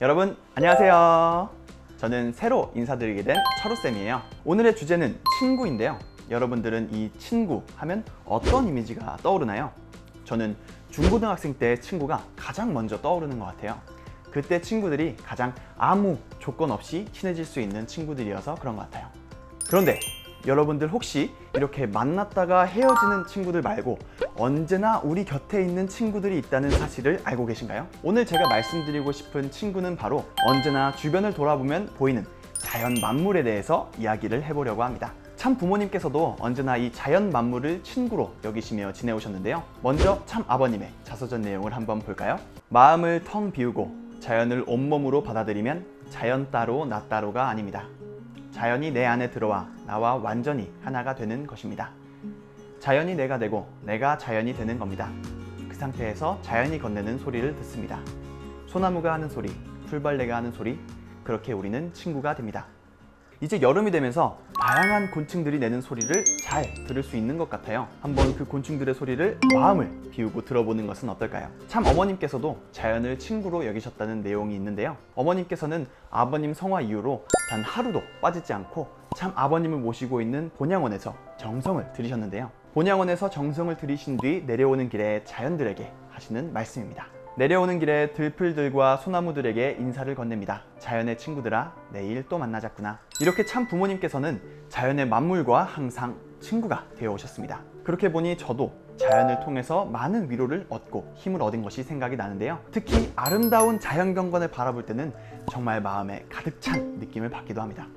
여러분 안녕하세요. 저는 새로 인사드리게 된 철우쌤이에요. 오늘의 주제는 친구인데요. 여러분들은 이 친구 하면 어떤 이미지가 떠오르나요? 저는 중고등학생 때 친구가 가장 먼저 떠오르는 것 같아요. 그때 친구들이 가장 아무 조건 없이 친해질 수 있는 친구들이어서 그런 것 같아요. 그런데 여러분들 혹시 이렇게 만났다가 헤어지는 친구들 말고 언제나 우리 곁에 있는 친구들이 있다는 사실을 알고 계신가요? 오늘 제가 말씀드리고 싶은 친구는 바로 언제나 주변을 돌아보면 보이는 자연 만물에 대해서 이야기를 해보려고 합니다. 참 부모님께서도 언제나 이 자연 만물을 친구로 여기시며 지내오셨는데요. 먼저 참 아버님의 자서전 내용을 한번 볼까요? 마음을 텅 비우고 자연을 온몸으로 받아들이면 자연 따로 나 따로가 아닙니다. 자연이 내 안에 들어와 나와 완전히 하나가 되는 것입니다. 자연이 내가 되고 내가 자연이 되는 겁니다. 그 상태에서 자연이 건네는 소리를 듣습니다. 소나무가 하는 소리, 풀벌레가 하는 소리, 그렇게 우리는 친구가 됩니다. 이제 여름이 되면서 다양한 곤충들이 내는 소리를 잘 들을 수 있는 것 같아요. 한번 그 곤충들의 소리를 마음을 비우고 들어보는 것은 어떨까요? 참 어머님께서도 자연을 친구로 여기셨다는 내용이 있는데요. 어머님께서는 아버님 성화 이후로 단 하루도 빠지지 않고 참 아버님을 모시고 있는 본향원에서 정성을 들이셨는데요. 본향원에서 정성을 들이신 뒤 내려오는 길에 자연들에게 하시는 말씀입니다. 내려오는 길에 들풀들과 소나무들에게 인사를 건넵니다. 자연의 친구들아, 내일 또 만나자꾸나. 이렇게 참 부모님께서는 자연의 만물과 항상 친구가 되어 오셨습니다. 그렇게 보니 저도 자연을 통해서 많은 위로를 얻고 힘을 얻은 것이 생각이 나는데요. 특히 아름다운 자연경관을 바라볼 때는 정말 마음에 가득 찬 느낌을 받기도 합니다.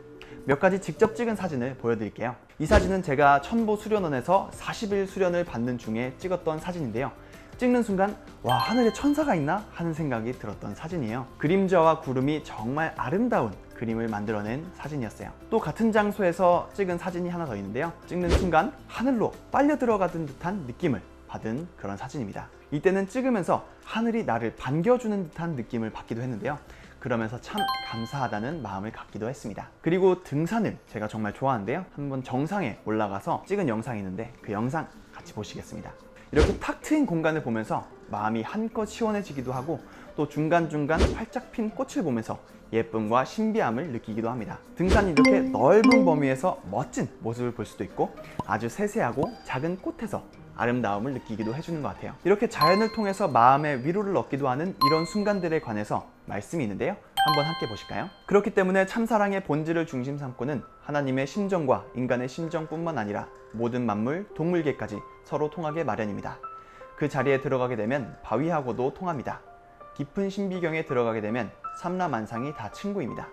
몇 가지 직접 찍은 사진을 보여드릴게요. 이 사진은 제가 천보 수련원에서 40일 수련을 받는 중에 찍었던 사진인데요. 찍는 순간 와, 하늘에 천사가 있나? 하는 생각이 들었던 사진이에요. 그림자와 구름이 정말 아름다운 그림을 만들어낸 사진이었어요. 또 같은 장소에서 찍은 사진이 하나 더 있는데요. 찍는 순간 하늘로 빨려 들어가던 듯한 느낌을 받은 그런 사진입니다. 이때는 찍으면서 하늘이 나를 반겨주는 듯한 느낌을 받기도 했는데요. 그러면서 참 감사하다는 마음을 갖기도 했습니다. 그리고 등산을 제가 정말 좋아하는데요. 한번 정상에 올라가서 찍은 영상이 있는데 그 영상 같이 보시겠습니다. 이렇게 탁 트인 공간을 보면서 마음이 한껏 시원해지기도 하고 또 중간중간 활짝 핀 꽃을 보면서 예쁨과 신비함을 느끼기도 합니다. 등산이 이렇게 넓은 범위에서 멋진 모습을 볼 수도 있고 아주 세세하고 작은 꽃에서 아름다움을 느끼기도 해주는 것 같아요. 이렇게 자연을 통해서 마음의 위로를 얻기도 하는 이런 순간들에 관해서 말씀이 있는데요. 한번 함께 보실까요? 그렇기 때문에 참사랑의 본질을 중심 삼고는 하나님의 심정과 인간의 심정뿐만 아니라 모든 만물, 동물계까지 서로 통하게 마련입니다. 그 자리에 들어가게 되면 바위하고도 통합니다. 깊은 신비경에 들어가게 되면 삼라만상이 다 친구입니다.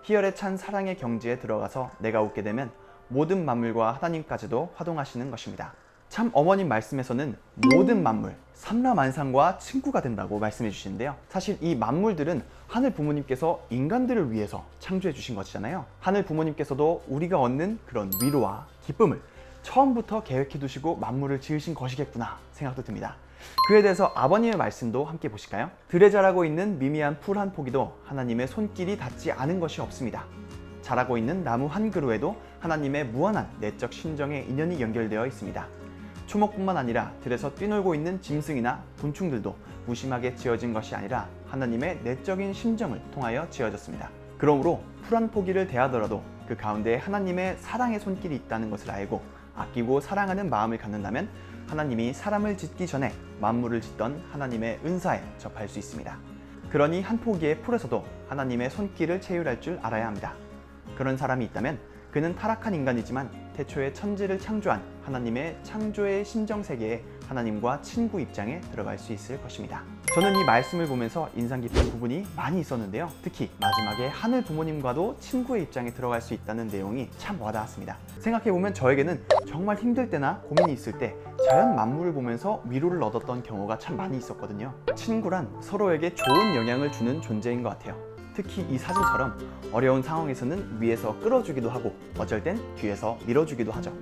희열에 찬 사랑의 경지에 들어가서 내가 웃게 되면 모든 만물과 하나님까지도 화동하시는 것입니다. 참 어머님 말씀에서는 모든 만물, 삼라만상과 친구가 된다고 말씀해 주시는데요. 사실 이 만물들은 하늘 부모님께서 인간들을 위해서 창조해 주신 것이잖아요. 하늘 부모님께서도 우리가 얻는 그런 위로와 기쁨을 처음부터 계획해 두시고 만물을 지으신 것이겠구나 생각도 듭니다. 그에 대해서 아버님의 말씀도 함께 보실까요? 들에 자라고 있는 미미한 풀 한 포기도 하나님의 손길이 닿지 않은 것이 없습니다. 자라고 있는 나무 한 그루에도 하나님의 무한한 내적 심정의 인연이 연결되어 있습니다. 초목뿐만 아니라 들에서 뛰놀고 있는 짐승이나 곤충들도 무심하게 지어진 것이 아니라 하나님의 내적인 심정을 통하여 지어졌습니다. 그러므로 풀 한 포기를 대하더라도 그 가운데 하나님의 사랑의 손길이 있다는 것을 알고 아끼고 사랑하는 마음을 갖는다면 하나님이 사람을 짓기 전에 만물을 짓던 하나님의 은사에 접할 수 있습니다. 그러니 한 포기의 풀에서도 하나님의 손길을 체휼할 줄 알아야 합니다. 그런 사람이 있다면 그는 타락한 인간이지만 태초에 천지를 창조한 하나님의 창조의 심정세계에 하나님과 친구 입장에 들어갈 수 있을 것입니다. 저는 이 말씀을 보면서 인상 깊은 부분이 많이 있었는데요. 특히 마지막에 하늘 부모님과도 친구의 입장에 들어갈 수 있다는 내용이 참 와닿았습니다. 생각해보면 저에게는 정말 힘들 때나 고민이 있을 때 자연 만물을 보면서 위로를 얻었던 경우가 참 많이 있었거든요. 친구란 서로에게 좋은 영향을 주는 존재인 것 같아요. 특히 이 사진처럼 어려운 상황에서는 위에서 끌어주기도 하고 어쩔 땐 뒤에서 밀어주기도 하죠.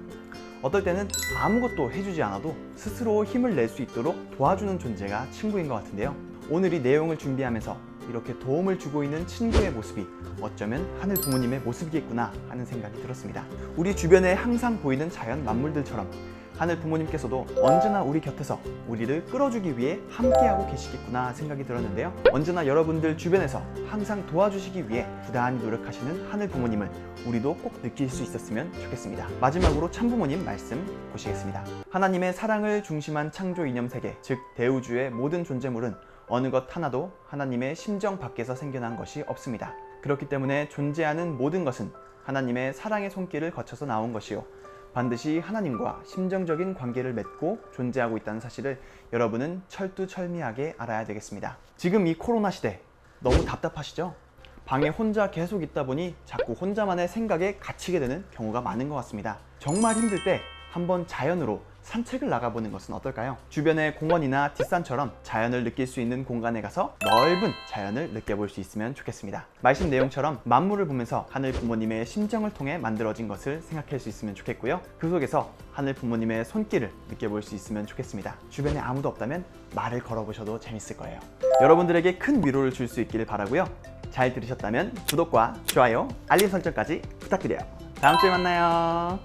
어떨 때는 아무것도 해주지 않아도 스스로 힘을 낼 수 있도록 도와주는 존재가 친구인 것 같은데요. 오늘 이 내용을 준비하면서 이렇게 도움을 주고 있는 친구의 모습이 어쩌면 하늘 부모님의 모습이겠구나 하는 생각이 들었습니다. 우리 주변에 항상 보이는 자연 만물들처럼 하늘 부모님께서도 언제나 우리 곁에서 우리를 끌어주기 위해 함께하고 계시겠구나 생각이 들었는데요. 언제나 여러분들 주변에서 항상 도와주시기 위해 부단히 노력하시는 하늘 부모님을 우리도 꼭 느낄 수 있었으면 좋겠습니다. 마지막으로 참부모님 말씀 보시겠습니다. 하나님의 사랑을 중심한 창조 이념 세계, 즉 대우주의 모든 존재물은 어느 것 하나도 하나님의 심정 밖에서 생겨난 것이 없습니다. 그렇기 때문에 존재하는 모든 것은 하나님의 사랑의 손길을 거쳐서 나온 것이요, 반드시 하나님과 심정적인 관계를 맺고 존재하고 있다는 사실을 여러분은 철두철미하게 알아야 되겠습니다. 지금 이 코로나 시대 너무 답답하시죠? 방에 혼자 계속 있다 보니 자꾸 혼자만의 생각에 갇히게 되는 경우가 많은 것 같습니다. 정말 힘들 때 한번 자연으로 산책을 나가보는 것은 어떨까요? 주변의 공원이나 뒷산처럼 자연을 느낄 수 있는 공간에 가서 넓은 자연을 느껴볼 수 있으면 좋겠습니다. 말씀 내용처럼 만물을 보면서 하늘 부모님의 심정을 통해 만들어진 것을 생각할 수 있으면 좋겠고요. 그 속에서 하늘 부모님의 손길을 느껴볼 수 있으면 좋겠습니다. 주변에 아무도 없다면 말을 걸어보셔도 재밌을 거예요. 여러분들에게 큰 위로를 줄 수 있기를 바라고요. 잘 들으셨다면 구독과 좋아요, 알림 설정까지 부탁드려요. 다음 주에 만나요.